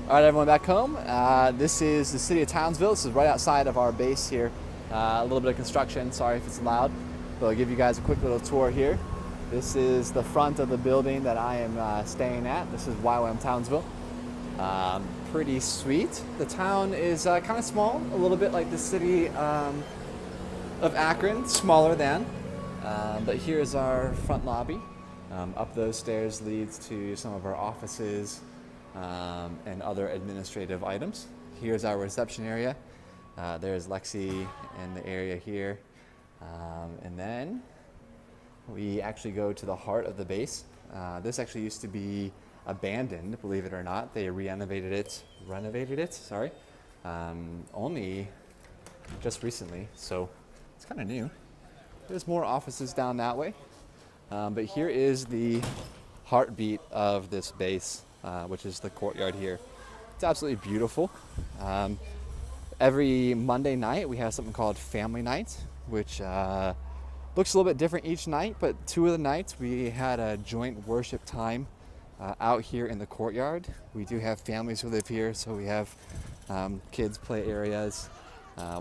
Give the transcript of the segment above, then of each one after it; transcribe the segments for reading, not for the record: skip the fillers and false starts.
All right, everyone back home. This is the city of Townsville. This is right outside of our base here. A little bit of construction. Sorry if it's loud, but I'll give you guys a quick little tour here. This is the front of the building that I am staying at. This is Ywam, Townsville. Pretty sweet. The town is kind of small, a little bit like the city of Akron, smaller than. But here's our front lobby. Up those stairs leads to some of our offices and other administrative items. Here's our reception area. There's Lexi in the area here. And then we actually go to the heart of the base. This actually used to be abandoned, believe it or not. They renovated it, only just recently, so it's kind of new. There's more offices down that way, but here is the heartbeat of this base, which is the courtyard here. It's absolutely beautiful. Every Monday night we have something called Family Night, which looks a little bit different each night, but two of the nights we had a joint worship time out here in the courtyard. We do have families who live here, so we have kids play areas.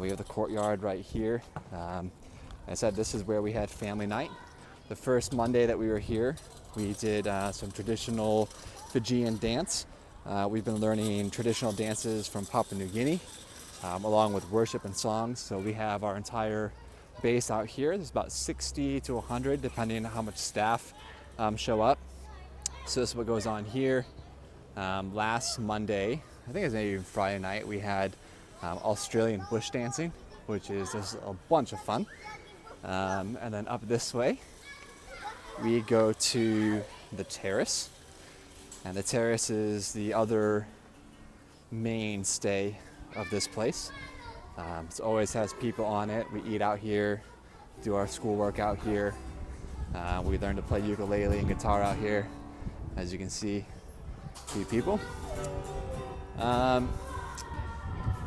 We have the courtyard right here. I said this is where we had family night. The first Monday that we were here, we did some traditional Fijian dance. We've been learning traditional dances from Papua New Guinea, along with worship and songs. So we have our entire base out here. There's about 60 to 100, depending on how much staff show up. So this is what goes on here. Last Monday, I think it was maybe even Friday night, we had Australian bush dancing, which is just a bunch of fun. And then up this way, we go to the terrace. And the terrace is the other mainstay of this place. It always has people on it. We eat out here, do our schoolwork out here. We learn to play ukulele and guitar out here. As you can see, a few people.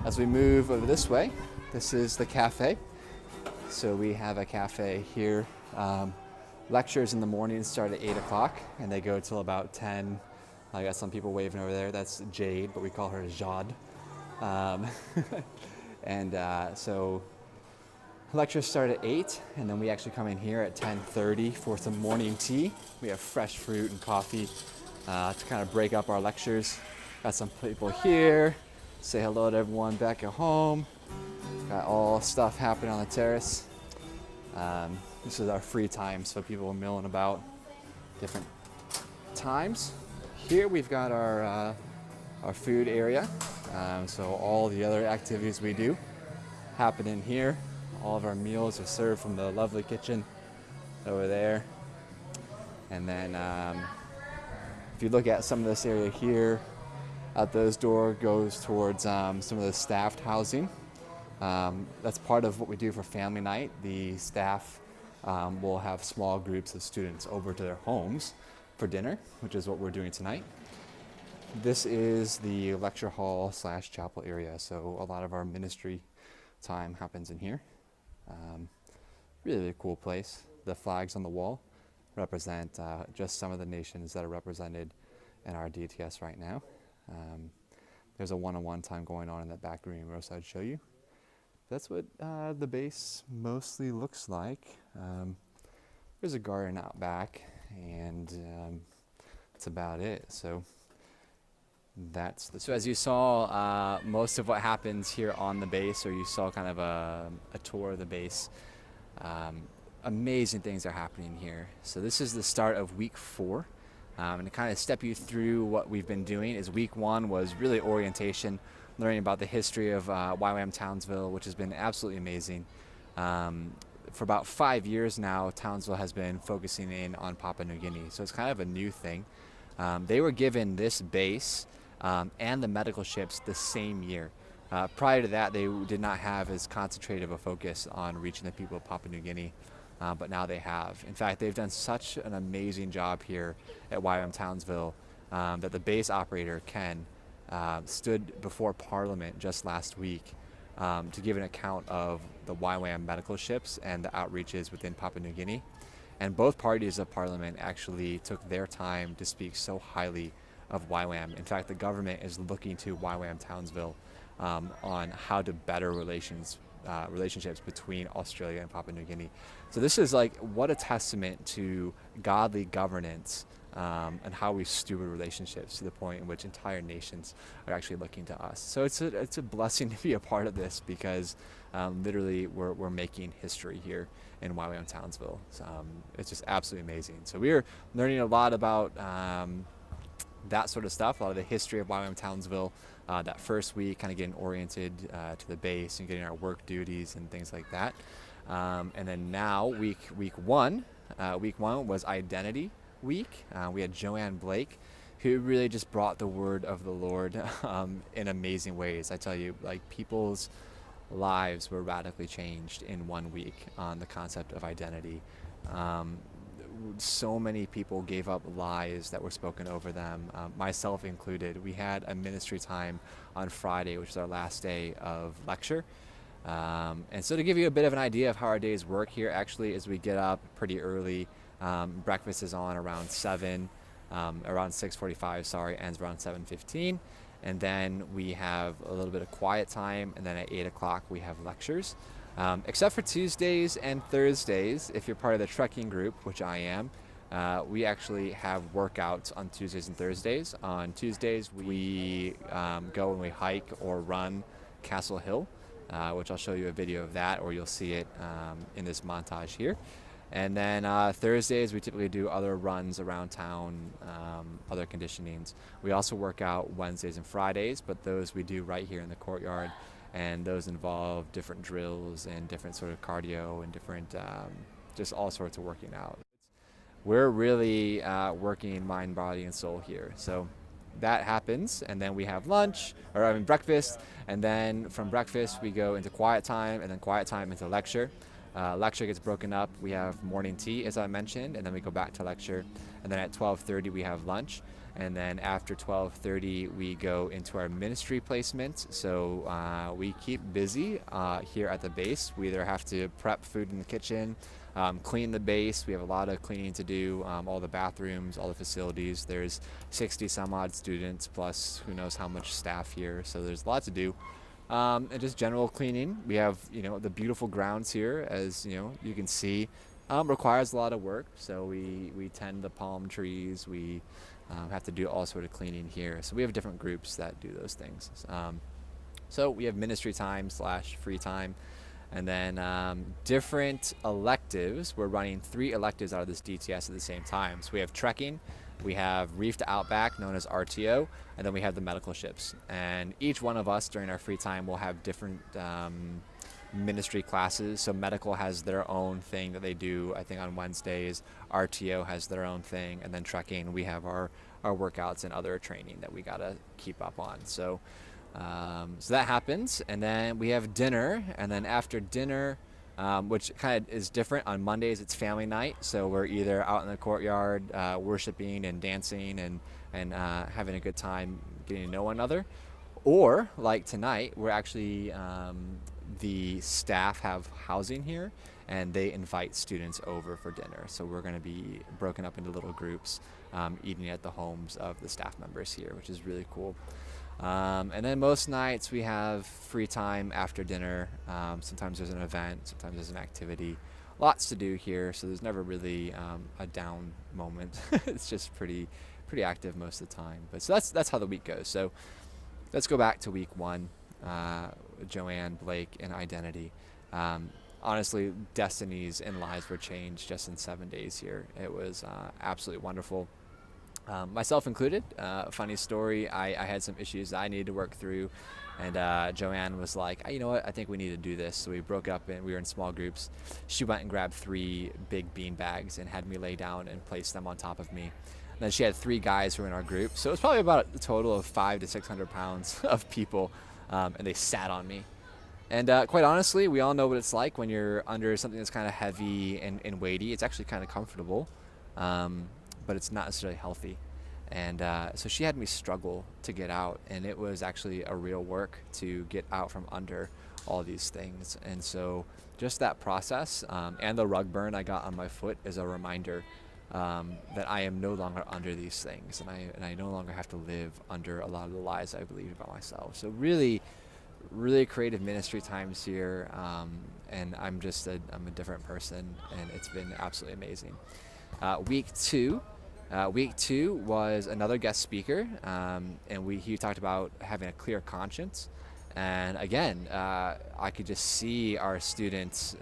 As we move over this way, this is the cafe. So we have a cafe here. Lectures in the morning start at 8 o'clock and they go till about 10. I got some people waving over there. That's Jade, but we call her Jade. So lectures start at 8, and then we actually come in here at 10:30 for some morning tea. We have fresh fruit and coffee to kind of break up our lectures. Got some people here. Say hello to everyone back at home. Got all stuff happening on the terrace. This is our free time, so people are milling about different times. Here we've got our food area. So all the other activities we do happen in here. All of our meals are served from the lovely kitchen over there. And then if you look at some of this area here, out those doors goes towards some of the staffed housing. That's part of what we do for family night. The staff will have small groups of students over to their homes for dinner, which is what we're doing tonight. This is the lecture hall / chapel area, so a lot of our ministry time happens in here. Really cool place. The flags on the wall represent just some of the nations that are represented in our DTS right now. There's a one-on-one time going on in that back room, which I'd show you. That's what the base mostly looks like. There's a garden out back, and that's about it. So as you saw, most of what happens here on the base, or you saw kind of a tour of the base, amazing things are happening here. So this is the start of week 4. And to kind of step you through what we've been doing is week 1 was really orientation, learning about the history of Ywam Townsville, which has been absolutely amazing. For about 5 years now, Townsville has been focusing in on Papua New Guinea. So it's kind of a new thing. They were given this base and the medical ships the same year. Prior to that, they did not have as concentrated of a focus on reaching the people of Papua New Guinea, but now they have. In fact, they've done such an amazing job here at Ywam Townsville that the base operator, Ken, stood before Parliament just last week to give an account of the Ywam medical ships and the outreaches within Papua New Guinea. And both parties of Parliament actually took their time to speak so highly of Ywam. In fact, the government is looking to Ywam Townsville on how to better relationships between Australia and Papua New Guinea. So this is like, what a testament to godly governance and how we steward relationships to the point in which entire nations are actually looking to us. So it's a blessing to be a part of this, because literally we're making history here in Ywam Townsville. So, it's just absolutely amazing. So we are learning a lot about that sort of stuff, a lot of the history of Ywam Townsville. That first week, kind of getting oriented to the base and getting our work duties and things like that. And then now week one was identity week. We had Joanne Blake, who really just brought the word of the Lord in amazing ways. I tell you, like, people's lives were radically changed in 1 week on the concept of identity. So many people gave up lies that were spoken over them, myself included. We had a ministry time on Friday, which is our last day of lecture. And so to give you a bit of an idea of how our days work here, actually, is we get up pretty early. Breakfast is on around 7, around 6:45, sorry, ends around 7:15. And then we have a little bit of quiet time, and then at 8 o'clock we have lectures. Except for Tuesdays and Thursdays, if you're part of the trekking group, which I am, we actually have workouts on Tuesdays and Thursdays. On Tuesdays, we go and we hike or run Castle Hill, which I'll show you a video of that, or you'll see it in this montage here. And then Thursdays, we typically do other runs around town, other conditionings. We also work out Wednesdays and Fridays, but those we do right here in the courtyard. And those involve different drills and different sort of cardio and different, just all sorts of working out. We're really working mind, body, and soul here. So that happens, and then we have breakfast, and then from breakfast we go into quiet time, and then quiet time into lecture. Lecture gets broken up. We have morning tea, as I mentioned, and then we go back to lecture. And then at 12:30 we have lunch. And then after 12:30, we go into our ministry placement. So we keep busy here at the base. We either have to prep food in the kitchen, clean the base. We have a lot of cleaning to do, all the bathrooms, all the facilities. There's 60 some odd students, plus who knows how much staff here. So there's a lot to do. And just general cleaning. We have, the beautiful grounds here, as you can see, requires a lot of work. So we tend the palm trees. We have to do all sort of cleaning here. So we have different groups that do those things. So we have ministry time / free time. And then different electives. We're running 3 electives out of this DTS at the same time. So we have trekking, we have Reef to Outback, known as RTO, and then we have the medical ships. And each one of us during our free time will have different ministry classes. So medical has their own thing that they do, I think, on Wednesdays. RTO has their own thing, and then trekking, we have our workouts and other training that we gotta keep up on. So that happens, and then we have dinner, and then after dinner, which kind of is different. On Mondays, it's family night, so we're either out in the courtyard worshiping and dancing and having a good time getting to know one another, or like tonight, we're actually the staff have housing here, and they invite students over for dinner. So we're going to be broken up into little groups, eating at the homes of the staff members here, which is really cool. And then most nights we have free time after dinner. Sometimes there's an event, sometimes there's an activity. Lots to do here, so there's never really a down moment. It's just pretty active most of the time. But so that's how the week goes. So let's go back to week 1. Joanne Blake and identity. Honestly, destinies and lives were changed just in 7 days here. It was absolutely wonderful. Myself included. Funny story, I had some issues that I needed to work through, and Joanne was like, you know what, I think we need to do this. So we broke up and we were in small groups. She went and grabbed 3 big bean bags and had me lay down and place them on top of me. And then she had 3 guys who were in our group. So it was probably about a total of 500 to 600 pounds of people, and they sat on me. And quite honestly, we all know what it's like when you're under something that's kind of heavy and weighty. It's actually kind of comfortable, but it's not necessarily healthy. And so she had me struggle to get out, and it was actually a real work to get out from under all these things. And so just that process and the rug burn I got on my foot is a reminder that I am no longer under these things, and I no longer have to live under a lot of the lies I believe about myself. So really, really creative ministry times here, and I'm a different person, and it's been absolutely amazing. Week two. Week two was another guest speaker, and he talked about having a clear conscience. And again, I could just see our students'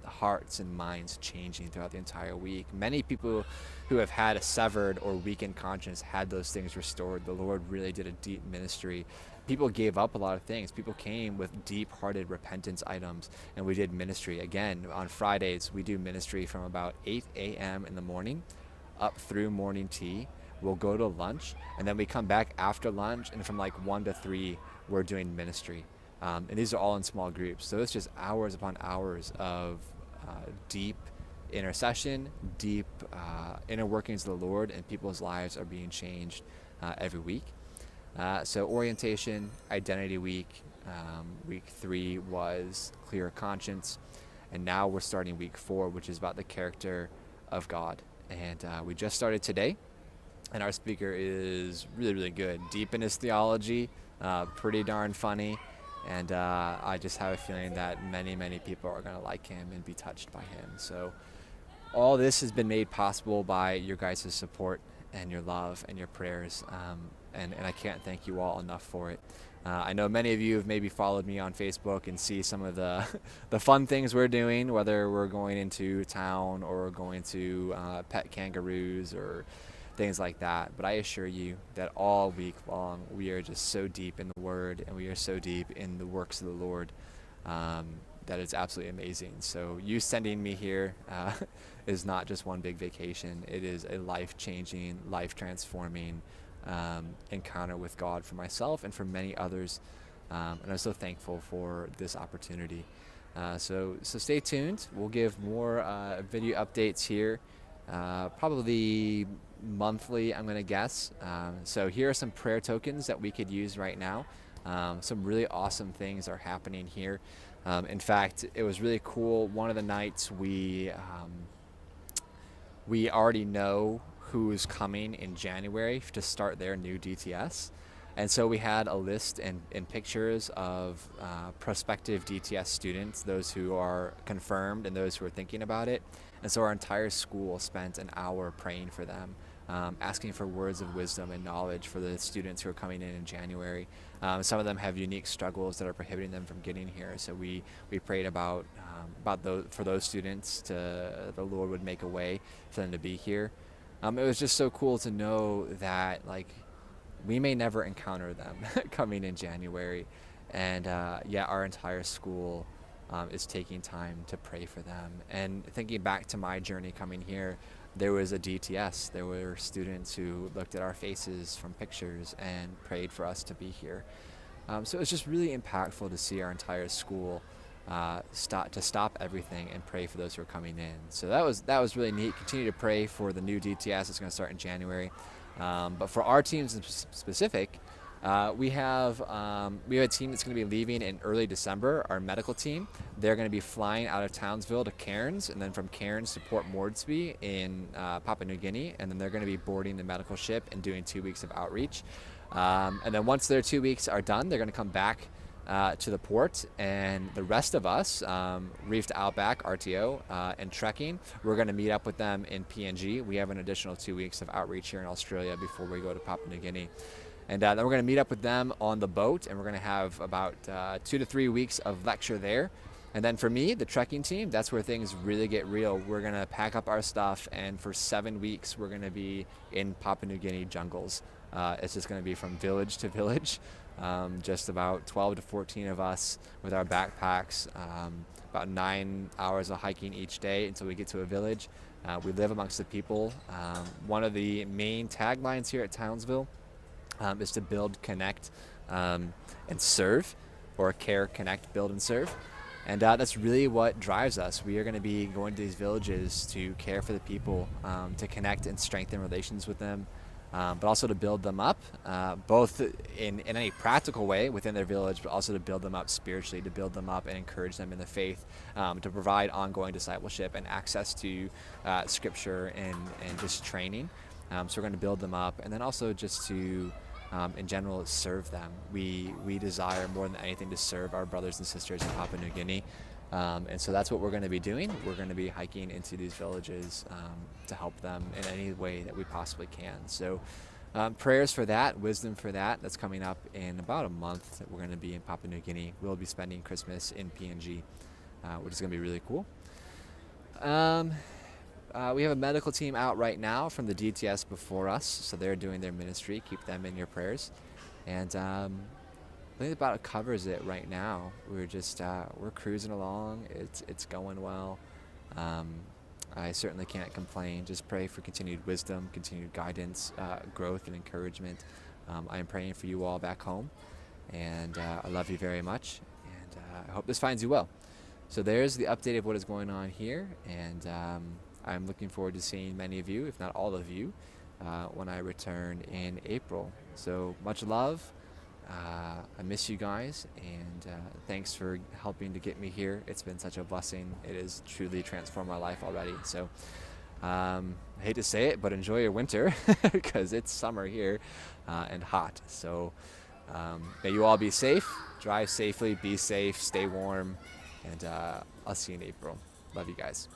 hearts and minds changing throughout the entire week. Many people who have had a severed or weakened conscience had those things restored. The Lord really did a deep ministry. People gave up a lot of things. People came with deep-hearted repentance items, and we did ministry. Again, on Fridays, we do ministry from about 8 a.m. in the morning up through morning tea. We'll go to lunch, and then we come back after lunch, and from like 1 to 3, we're doing ministry. And these are all in small groups. So it's just hours upon hours of deep intercession, deep inner workings of the Lord, and people's lives are being changed every week. So orientation, identity week. Week 3 was clear conscience. And now we're starting week 4, which is about the character of God. And we just started today. And our speaker is really, really good. Deep in his theology, pretty darn funny. And I just have a feeling that many, many people are going to like him and be touched by him. So all this has been made possible by your guys' support and your love and your prayers. And I can't thank you all enough for it. I know many of you have maybe followed me on Facebook and see some of the the fun things we're doing, whether we're going into town or going to pet kangaroos or things like that. But I assure you that all week long we are just so deep in the Word, and we are so deep in the works of the Lord, that it's absolutely amazing. So you sending me here is not just one big vacation. It is a life-changing, life-transforming encounter with God for myself and for many others, and I'm so thankful for this opportunity. So stay tuned. We'll give more video updates here, probably monthly, I'm gonna guess. So here are some prayer tokens that we could use right now. Some really awesome things are happening here. In fact, it was really cool. One of the nights we already know who's coming in January to start their new DTS. And so we had a list and pictures of prospective DTS students, those who are confirmed and those who are thinking about it. And so our entire school spent an hour praying for them, asking for words of wisdom and knowledge for the students who are coming in January. Some of them have unique struggles that are prohibiting them from getting here. So we prayed about those, for those students, the Lord would make a way for them to be here. It was just so cool to know that, like, we may never encounter them coming in January, and yet our entire school is taking time to pray for them. And thinking back to my journey coming here, there was a DTS. There were students who looked at our faces from pictures and prayed for us to be here. So it was just really impactful to see our entire school stop everything and pray for those who are coming in. So that was really neat. Continue to pray for the new DTS. It's going to start in January. But for our teams in specific, we have a team that's going to be leaving in early December. Our medical team, they're going to be flying out of Townsville to Cairns, and then from Cairns to Port Moresby in Papua New Guinea, and then they're going to be boarding the medical ship and doing 2 weeks of outreach. And then once their 2 weeks are done, they're going to come back to the port, and the rest of us, Reef to Outback, RTO, and trekking, we're going to meet up with them in PNG. We have an additional 2 weeks of outreach here in Australia before we go to Papua New Guinea. And then we're going to meet up with them on the boat, and we're going to have about 2 to 3 weeks of lecture there. And then for me, the trekking team, that's where things really get real. We're going to pack up our stuff, and for 7 weeks, we're going to be in Papua New Guinea jungles. It's just going to be from village to village. Just about 12 to 14 of us with our backpacks, about 9 hours of hiking each day until we get to a village. We live amongst the people. One of the main taglines here at Townsville is to build, connect, and serve, or care, connect, build, and serve. And that's really what drives us. We are going to be going to these villages to care for the people, to connect and strengthen relations with them, but also to build them up, both in any practical way within their village, but also to build them up spiritually, to build them up and encourage them in the faith, to provide ongoing discipleship and access to scripture and just training. So we're going to build them up, and then also just to, in general, serve them. We desire more than anything to serve our brothers and sisters in Papua New Guinea. And so that's what we're going to be doing. We're going to be hiking into these villages to help them in any way that we possibly can. So prayers for that, wisdom for that. That's coming up in about a month that we're going to be in Papua New Guinea. We'll be spending Christmas in PNG, which is going to be really cool. We have a medical team out right now from the DTS before us, so they're doing their ministry. Keep them in your prayers. And I think about covers it right now. We're just we're cruising along. It's going well. I certainly can't complain. Just pray for continued wisdom, continued guidance, growth, and encouragement. I am praying for you all back home, and I love you very much. And I hope this finds you well. So there's the update of what is going on here, and I'm looking forward to seeing many of you, if not all of you, when I return in April. So much love. I miss you guys, and thanks for helping to get me here. It's been such a blessing. It has truly transformed my life already. So I hate to say it, but enjoy your winter because it's summer here and hot. So may you all be safe, drive safely, be safe, stay warm, and I'll see you in April. Love you guys.